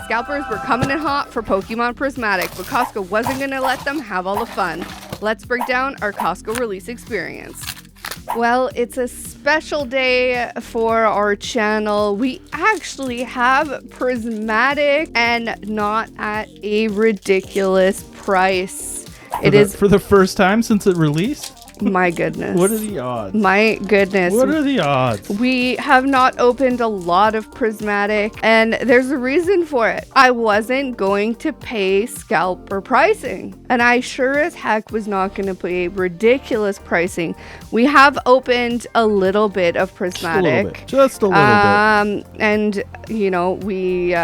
Scalpers were coming in hot for Pokemon Prismatic, but Costco wasn't going to let them have all the fun. Let's break down our Costco release experience. Well, it's a special day for our channel. We actually have Prismatic and not at a ridiculous price. It is for the first time since it released? My goodness. What are the odds? My goodness. What are the odds? We have not opened a lot of Prismatic, and there's a reason for it. I wasn't going to pay scalper pricing, and I sure as heck was not going to pay ridiculous pricing. We have opened a little bit of Prismatic. Just a little bit. And, you know, we...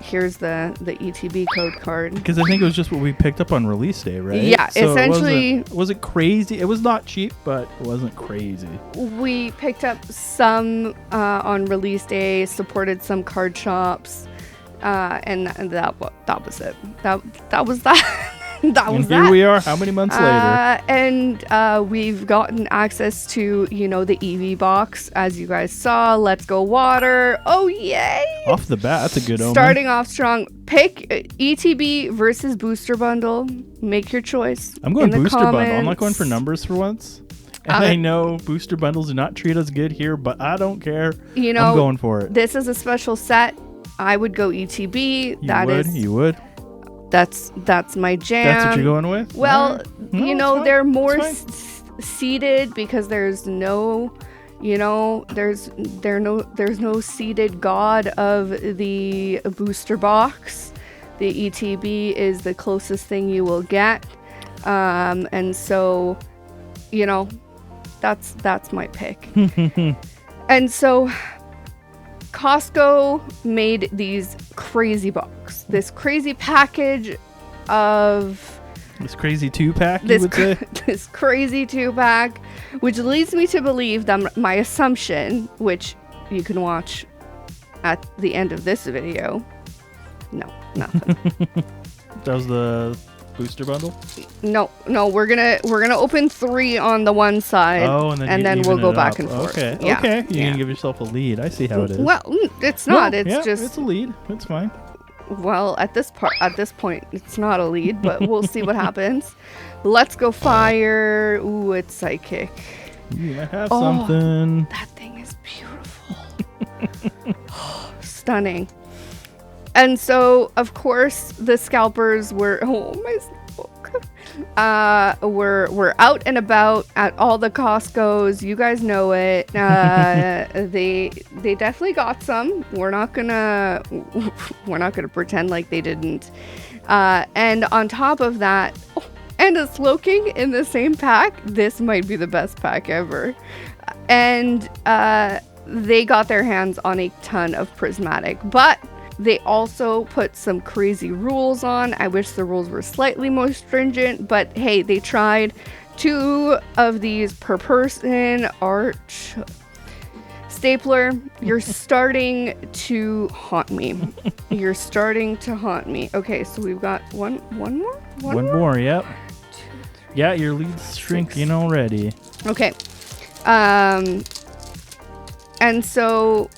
here's the ETB code card. Because I think it was just what we picked up on release day, right? Yeah, so essentially. Was it crazy? It was not cheap, but it wasn't crazy. We picked up some on release day, supported some card shops, and that was it. That was that. And here we are, how many months later? And we've gotten access to, you know, the EV box, as you guys saw. Let's Go Water. Oh, yay! Off the bat, that's a good omen. Starting off strong. Pick ETB versus Booster Bundle. Make your choice. I'm going Booster Bundle. I'm not going for numbers for once. And I know Booster Bundles do not treat us good here, but I don't care. You know, I'm going for it. This is a special set. I would go ETB. You would? That's my jam. That's what you're going with? Well, right. No, you know, they're more seeded because there's no, you know, there's no seeded god of the booster box. The ETB is the closest thing you will get, and so, you know, that's my pick. And so Costco made these crazy box, this crazy package of this crazy 2-pack, you would say? This crazy 2-pack, which leads me to believe that my assumption, which you can watch at the end of this video. No, nothing. That was the Booster Bundle? No, we're gonna open 3 on the one side, and then we'll go back and forth. Okay, yeah. Okay, you can give yourself a lead. I see how it is. Well, it's not. It's a lead. It's fine. Well, at this point, it's not a lead, but we'll see what happens. Let's Go Fire. Ooh, it's Psychic. You might have something. That thing is beautiful. Stunning. And so, of course, the scalpers were we're out and about at all the Costcos. You guys know it. They definitely got some. We're not gonna pretend like they didn't. And on top of that, and a Slowking in the same pack. This might be the best pack ever. And they got their hands on a ton of Prismatic, but they also put some crazy rules on. I wish the rules were slightly more stringent, but hey, they tried. 2 of these per person. Arch. Stapler, you're starting to haunt me. You're starting to haunt me. Okay, so we've got one more? One more, yep. 2, 3, yeah, your lead's shrinking already. Okay. And so...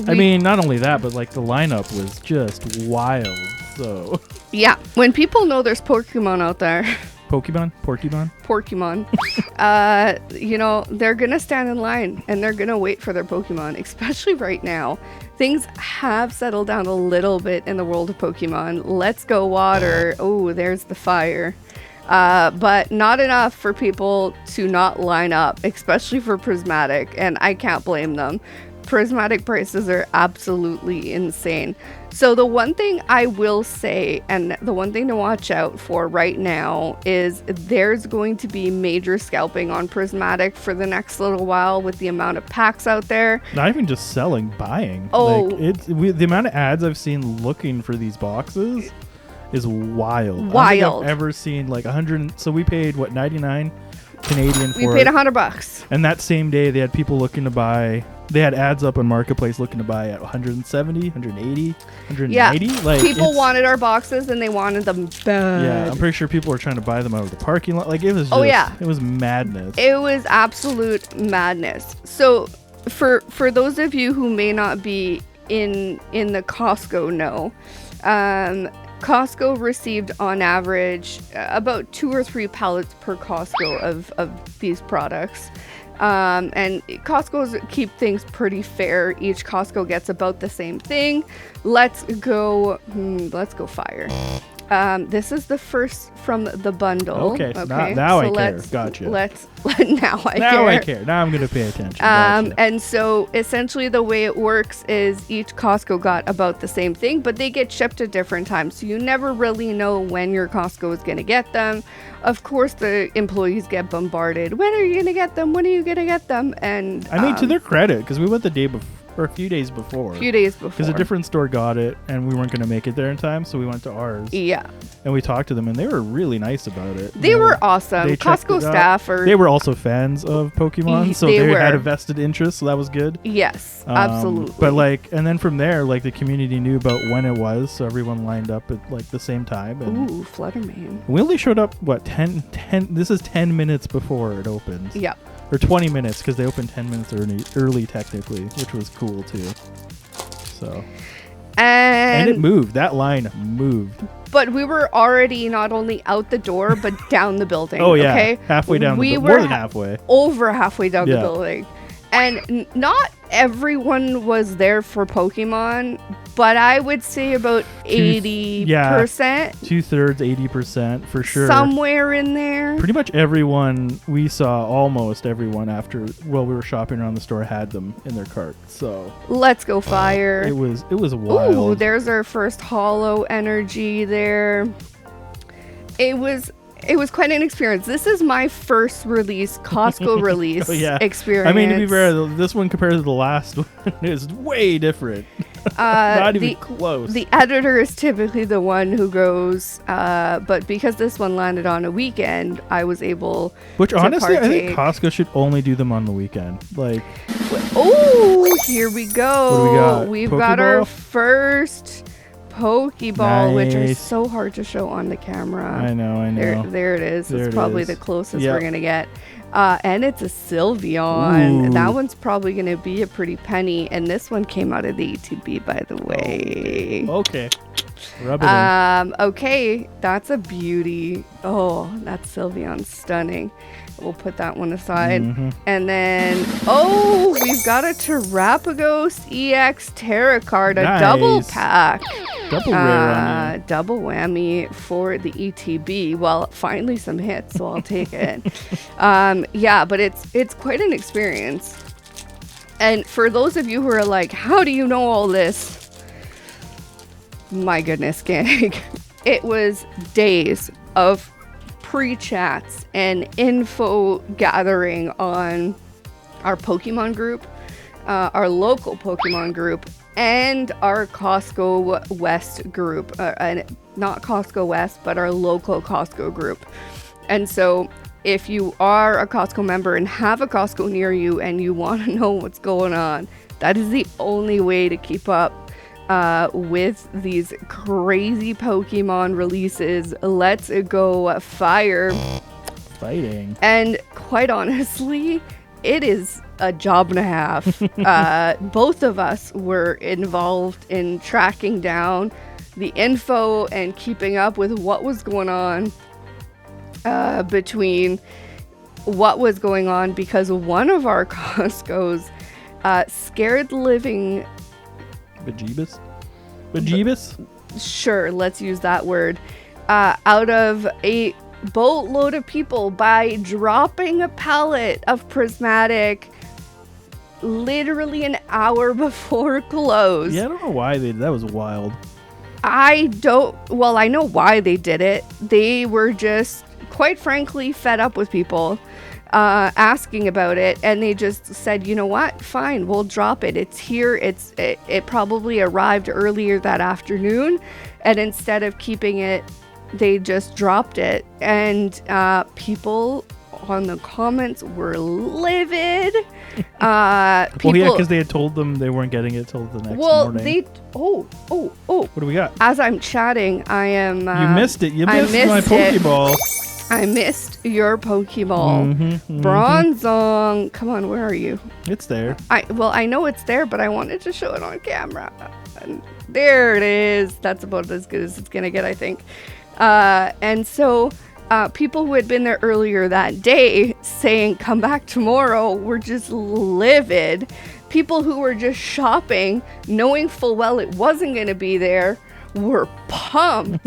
I mean, not only that, but like the lineup was just wild. So yeah, when people know there's Pokemon out there, Pokemon, you know, they're gonna stand in line and they're gonna wait for their Pokemon. Especially right now, things have settled down a little bit in the world of Pokemon. Let's Go Water. Oh, there's the fire. But not enough for people to not line up, especially for Prismatic, and I can't blame them. Prismatic prices are absolutely insane. So the one thing I will say, and the one thing to watch out for right now, is there's going to be major scalping on Prismatic for the next little while with the amount of packs out there. Not even just selling, buying. Oh, like the amount of ads I've seen looking for these boxes is wild. Wild. I don't think I've ever seen like 100. So we paid what, 99 Canadian for it. We paid $100. And that same day they had people looking to buy. They had ads up on Marketplace looking to buy at 170, 180, 190. Yeah, like, people wanted our boxes and they wanted them bad. Yeah, I'm pretty sure people were trying to buy them out of the parking lot. Like, it was just, it was madness. It was absolute madness. So for those of you who may not be in the Costco know. Costco received on average about 2 or 3 pallets per Costco of these products. And Costco's keep things pretty fair. Each Costco gets about the same thing. Let's go fire. This is the first from the bundle. Okay, so now I care. Gotcha. Now I care. Now I'm going to pay attention. Gotcha. And so essentially the way it works is each Costco got about the same thing, but they get shipped at different times. So you never really know when your Costco is going to get them. Of course, the employees get bombarded. When are you going to get them? When are you going to get them? And I mean, to their credit, because we went the day before. Or a few days before. Because a different store got it, and we weren't going to make it there in time, so we went to ours. Yeah. And we talked to them, and they were really nice about it. They were awesome. Costco staff They were also fans of Pokemon, so they had a vested interest, so that was good. Yes, absolutely. But and then from there, the community knew about when it was, so everyone lined up at the same time. And ooh, Flutterman. We only showed up, 10, this is 10 minutes before it opens. Yeah. Or 20 minutes, because they opened 10 minutes early technically, which was cool too. So, and it moved. That line moved. But we were already not only out the door, but down the building. Oh yeah, okay? Halfway down. More than halfway. Over halfway down the building, and not everyone was there for Pokemon, but I would say about 80%. 2/3, 80% for sure. Somewhere in there. Pretty much everyone we saw, almost everyone we were shopping around the store had them in their cart. So let's go fire. It was wild. Ooh, there's our first holo energy there. It was quite an experience. This is my first Costco release experience. I mean, to be fair, this one compared to the last one is way different. Not even close. The editor is typically the one who goes, but because this one landed on a weekend, I was able Which to honestly, partake. I think Costco should only do them on the weekend. Oh, here we go. What do we got? We've Pokeball? got our first Pokeball, which are Nice. so hard to show on the camera. I know. There it is. There It's it probably is. the closest Yep. we're going to get. And it's a Sylveon. Ooh. That one's probably going to be a pretty penny. And this one came out of the ETB, by the way. Okay. Rub it in. Okay, that's a beauty. Oh, that Sylveon's stunning. We'll put that one aside. Mm-hmm. And then, we've got a Terrapagos EX Terra card, a Nice. double pack. Double rare on you. Double whammy for the ETB. Well, finally some hits, so I'll take it. But it's quite an experience. And for those of you who are like, how do you know all this? My goodness, gang. It was days of pre-chats and info gathering on our Pokemon group, our local Pokemon group, and our Costco West group. And not Costco West, but our local Costco group. And so if you are a Costco member and have a Costco near you and you want to know what's going on, that is the only way to keep up with these crazy Pokemon releases. Let's go fire. Fighting. And quite honestly, it is a job and a half. Both of us were involved in tracking down the info and keeping up with what was going on between what was going on, because one of our Costco's scared the living Bejeebus? Sure, let's use that word. Out of a boatload of people by dropping a pallet of prismatic literally an hour before close. Yeah, I don't know why that was wild. I know why they did it. They were just, quite frankly, fed up with people asking about it, and they just said, you know what, fine, we'll drop it. It's here. It probably arrived earlier that afternoon, and instead of keeping it, they just dropped it. And people on the comments were livid. Well, yeah, because they had told them they weren't getting it till the next morning. What do we got? As I'm chatting, I am. You missed it. You missed my Pokeball. I missed your Pokeball. Bronzong. Come on, where are you? It's there. I know it's there, but I wanted to show it on camera. And there it is. That's about as good as it's going to get, I think. And so people who had been there earlier that day saying, come back tomorrow, were just livid. People who were just shopping, knowing full well it wasn't going to be there, were pumped.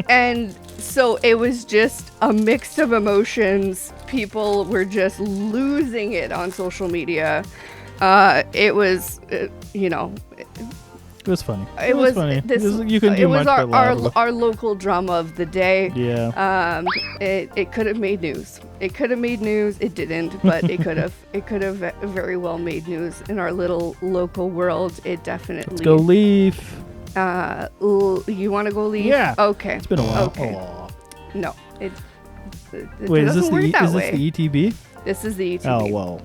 And so it was just a mix of emotions. People were just losing it on social media. It was, you know... It was funny. It was funny. You can do much but laugh. Our local drama of the day. Yeah. It could have made news. It could have made news. It didn't, but it could have. It could have very well made news in our little local world. It definitely. Let's go Leaf. You want to go Leaf? Yeah. Okay. It's been a while. Okay. No. It Wait, is this the ETB? This is the ETB. Oh well.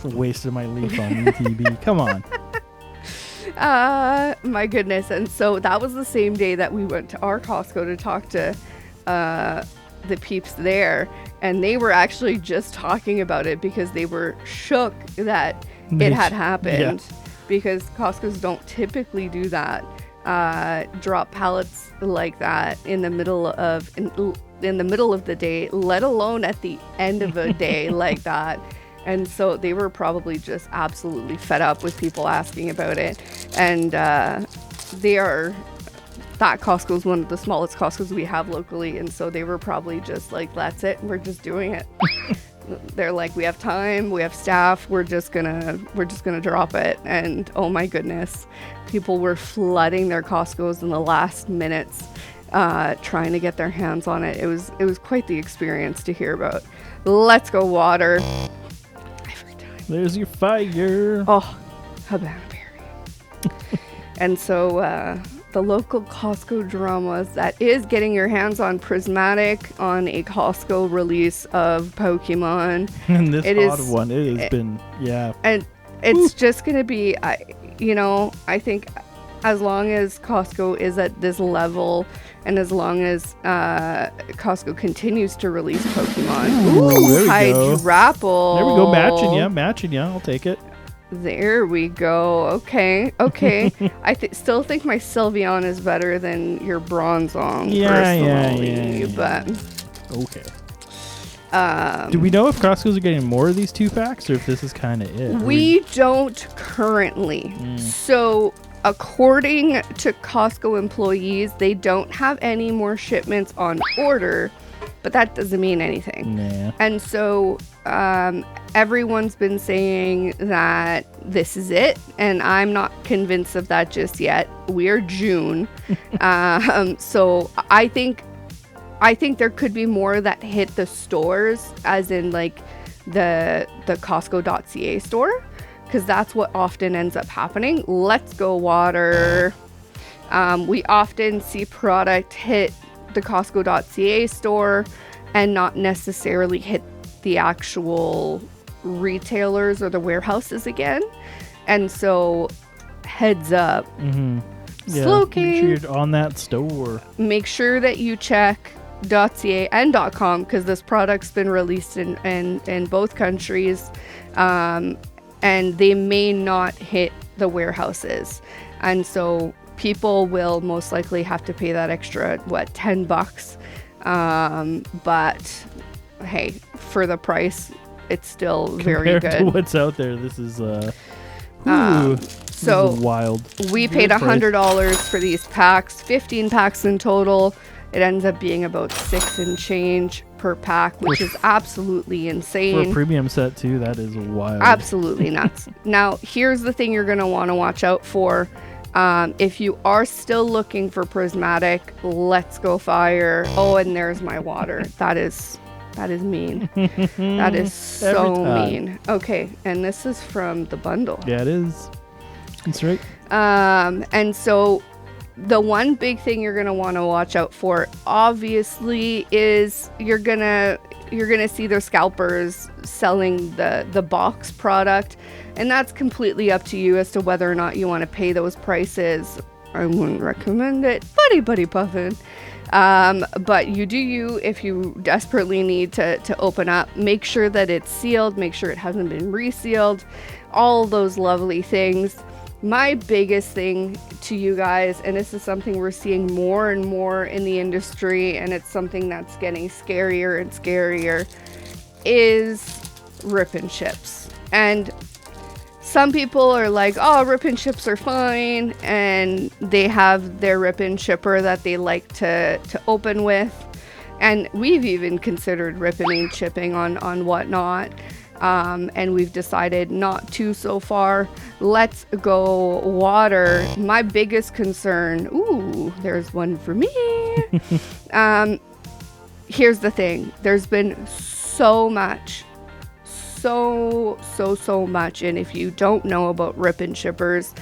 Wasted my Leaf on ETB. Come on. My goodness. And so that was the same day that we went to our Costco to talk to the peeps there, and they were actually just talking about it because they were shook that it had happened. Yeah. Because Costco's don't typically do that, drop pallets like that in the middle of in the middle of the day, let alone at the end of a day like that. And so they were probably just absolutely fed up with people asking about it. And that Costco is one of the smallest Costcos we have locally. And so they were probably just like, that's it. We're just doing it. They're like, we have time, we have staff. We're just gonna drop it. And oh my goodness, people were flooding their Costcos in the last minutes, trying to get their hands on it. It was quite the experience to hear about. Let's go water. There's your fire. Oh, Havana Berry. And so the local Costco dramas, that is getting your hands on Prismatic on a Costco release of Pokemon. And this odd one, it has been, yeah. And it's just going to be, I think as long as Costco is at this level and as long as Costco continues to release Pokemon. Ooh, Hydrapple. There we go. Matching ya. I'll take it. There we go. Okay. I still think my Sylveon is better than your Bronzong, personally. But okay. Do we know if Costco's are getting more of these 2-packs or if this is kind of it? We don't currently. So according to Costco employees, they don't have any more shipments on order, but that doesn't mean anything. Nah. And so everyone's been saying that this is it, and I'm not convinced of that just yet. We're June. So I think there could be more that hit the stores, as in like the Costco.ca store, because that's what often ends up happening. Let's go water. We often see product hit the Costco.ca store and not necessarily hit the actual retailers or the warehouses again. And so heads up. Yeah, Slow make sure you're on that store. Make sure that you check .ca and .com, because this product's been released in both countries, and they may not hit the warehouses. And so people will most likely have to pay that extra, $10. But hey, for the price, it's still very good. To what's out there, this is so this is wild. We paid $100 for these packs, 15 packs in total. It ends up being about $6 and change per pack, which is absolutely insane. For a premium set too, that is wild. Absolutely nuts. Now, here's the thing you're going to want to watch out for. If you are still looking for Prismatic, Let's Go Fire. Oh, and there's my water. That is mean. That is so mean. Okay, and this is from the bundle. Yeah, it is. That's right. And so the one big thing you're gonna want to watch out for, obviously, is you're gonna see their scalpers selling the box product, and that's completely up to you as to whether or not you want to pay those prices. I wouldn't recommend it. Buddy puffin. But you do you if you desperately need to open up. Make sure that it's sealed. Make sure it hasn't been resealed. All those lovely things. My biggest thing to you guys, and this is something we're seeing more and more in the industry, and it's something that's getting scarier and scarier, is rip and chips. And some people are like, oh, rip and chips are fine, and they have their rip and chipper that they like to open with. And we've even considered ripping and chipping on whatnot. And we've decided not to so far. Let's go water. My biggest concern, ooh, there's one for me. Here's the thing. There's been so much. So much. And if you don't know about rip and chippers,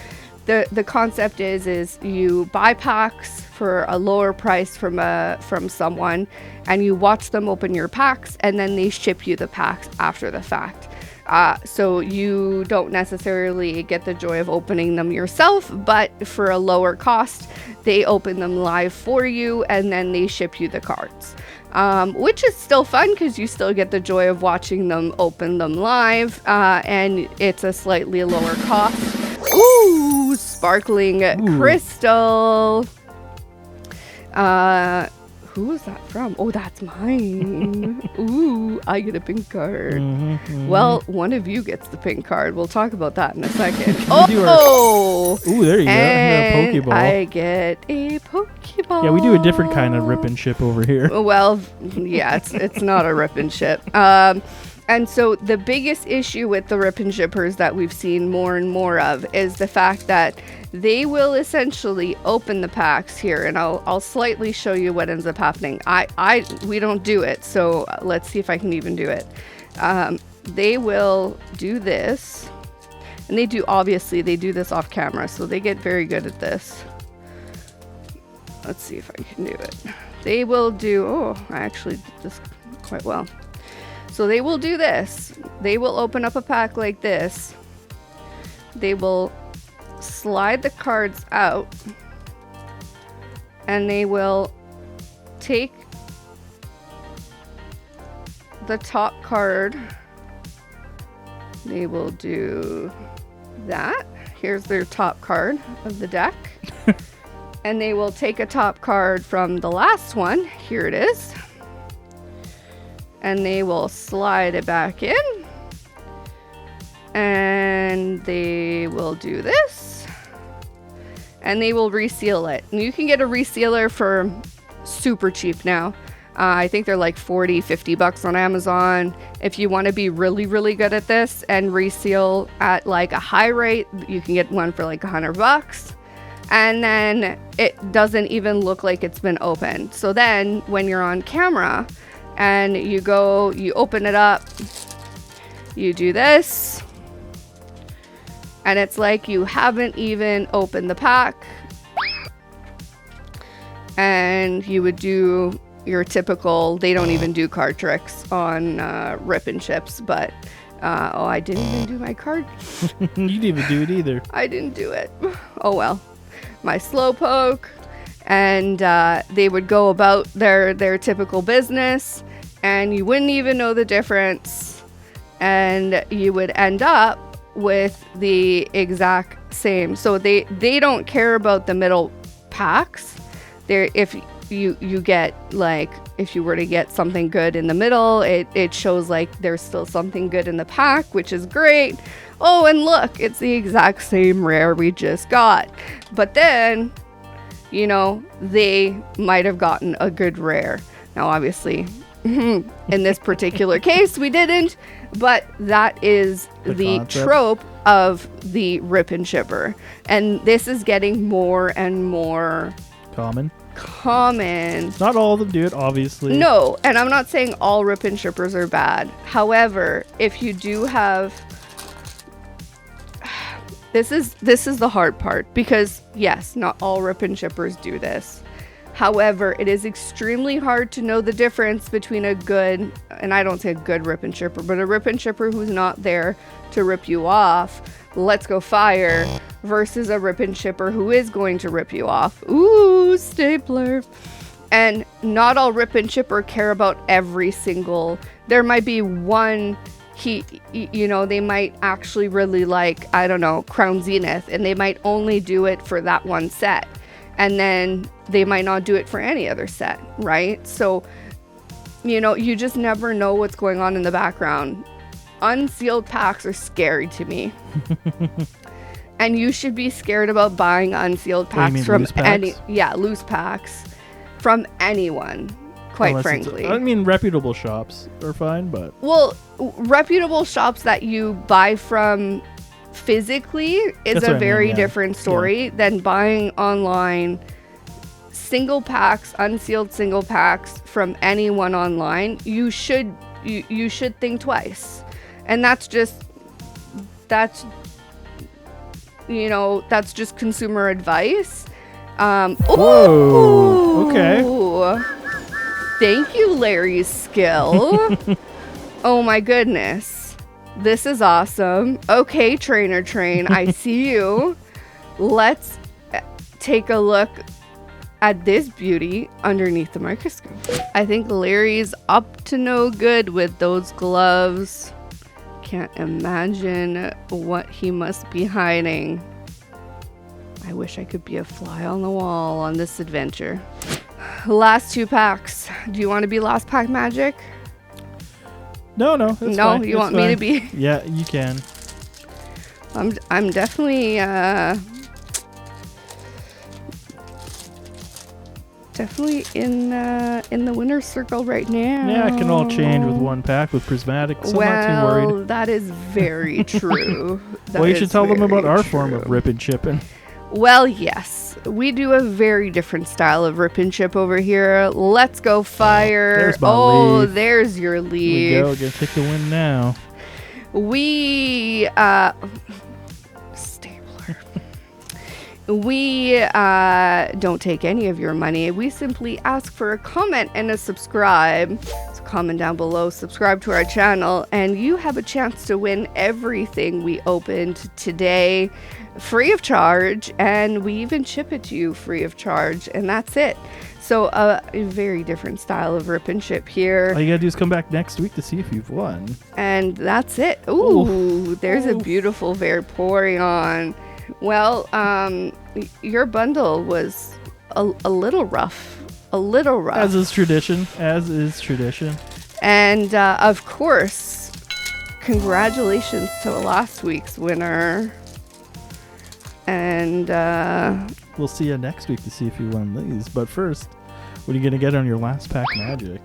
the concept is you buy packs for a lower price from someone, and you watch them open your packs, and then they ship you the packs after the fact. So you don't necessarily get the joy of opening them yourself, but for a lower cost, they open them live for you, and then they ship you the cards. Which is still fun because you still get the joy of watching them open them live, and it's a slightly lower cost. Ooh, sparkling crystal. Who was that from? Oh, that's mine. Ooh, I get a pink card. Well, one of you gets the pink card. We'll talk about that in a second. Ooh, there you go. And a Pokeball. I get a Pokeball. Yeah, we do a different kind of rip and chip over here. Well, yeah, it's not a rip and chip. And so the biggest issue with the rip and chippers that we've seen more and more of is the fact that they will essentially open the packs here, and I'll slightly show you what ends up happening. We don't do it, so let's see if I can even do it. They will do this, and they do this off camera, so they get very good at this. Let's see if I can do it. They will do, I actually did this quite well. So they will do this. They will open up a pack like this. They will slide the cards out, and they will take the top card. They will do that. Here's their top card of the deck. And they will take a top card from the last one. Here it is. And they will slide it back in, and they will do this, and they will reseal it. And you can get a resealer for super cheap now. I think they're like $40-50 on Amazon. If you want to be really, really good at this and reseal at like a high rate, you can get one for like $100. And then it doesn't even look like it's been opened. So then when you're on camera, and you open it up, you do this, and it's like you haven't even opened the pack. And you would do your typical, they don't even do card tricks on rip and chips, but I didn't even do my card. You didn't even do it either. I didn't do it. Oh well. My slowpoke. And they would go about their typical business, and you wouldn't even know the difference, and you would end up with the exact same. So they don't care about the middle packs. If you get, like, if you were to get something good in the middle, it shows like there's still something good in the pack, which is great. Oh, and look, it's the exact same rare we just got. But then, you know, they might have gotten a good rare. Now, obviously, in this particular case, we didn't, but that is the trope of the rip and chipper. And this is getting more and more common. Not all of them do it, obviously. No, and I'm not saying all rip and chippers are bad. However, if you do have... This is the hard part, because yes, not all rip and chippers do this. However, it is extremely hard to know the difference between a good, and I don't say a good rip and chipper, but a rip and chipper who's not there to rip you off, let's go fire, versus a rip and shipper who is going to rip you off. Ooh, stapler. And not all rip and shipper care about every single. There might be one. They might actually really like, I don't know, Crown Zenith, and they might only do it for that one set. And then they might not do it for any other set, right? So, you just never know what's going on in the background. Unsealed packs are scary to me. And you should be scared about buying unsealed packs from loose packs from anyone, quite frankly. Reputable shops are fine, but... Well, reputable shops that you buy from physically is a very different story than buying online single packs, unsealed single packs from anyone online. You should think twice. And that's just consumer advice. Whoa. Okay. Thank you, Larry's skill. Oh my goodness. This is awesome. Okay, Trainer Train, I see you. Let's take a look at this beauty underneath the microscope. I think Larry's up to no good with those gloves. Can't imagine what he must be hiding. I wish I could be a fly on the wall on this adventure. Last 2 packs. Do you want to be last pack magic? No, that's fine. You want me to be? Yeah, you can. I'm definitely in the winner's circle right now. Yeah, it can all change with 1 pack with prismatic, so I'm not too worried. That is very true. Well, you should tell them about our form of rip and chipping. Well, yes. We do a very different style of rip and chip over here. Let's go fire. There's my leaf. There's your leaf. Here we go. Gonna take the win now. Stapler. We don't take any of your money. We simply ask for a comment and a subscribe. So comment down below, subscribe to our channel, and you have a chance to win everything we opened today free of charge, and we even ship it to you free of charge, and that's it. So a very different style of rip and ship here. All you gotta do is come back next week to see if you've won. And that's it. Ooh, there's a beautiful Vaporeon. Well, your bundle was a little rough. As is tradition. And of course, congratulations to last week's winner. And we'll see you next week to see if you won these. But first, what are you gonna get on your last pack magic?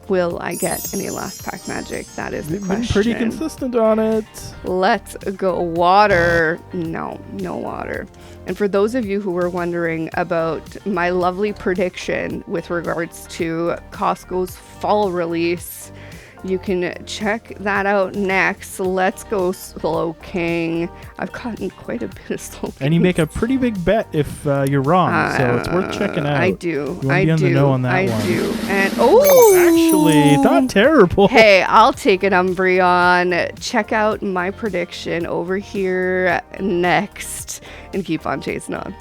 Will I get any last pack magic? That is the question. Been pretty consistent on it. Let's go. Water. No water. And for those of you who were wondering about my lovely prediction with regards to Costco's fall release, you can check that out next. Let's go, Slow King. I've gotten quite a bit of Slow King. And you make a pretty big bet if you're wrong, so it's worth checking out. I do. You want to be on the know on that one. I do. And actually, not terrible. Hey, I'll take an Umbreon. Check out my prediction over here next, and keep on chasing on.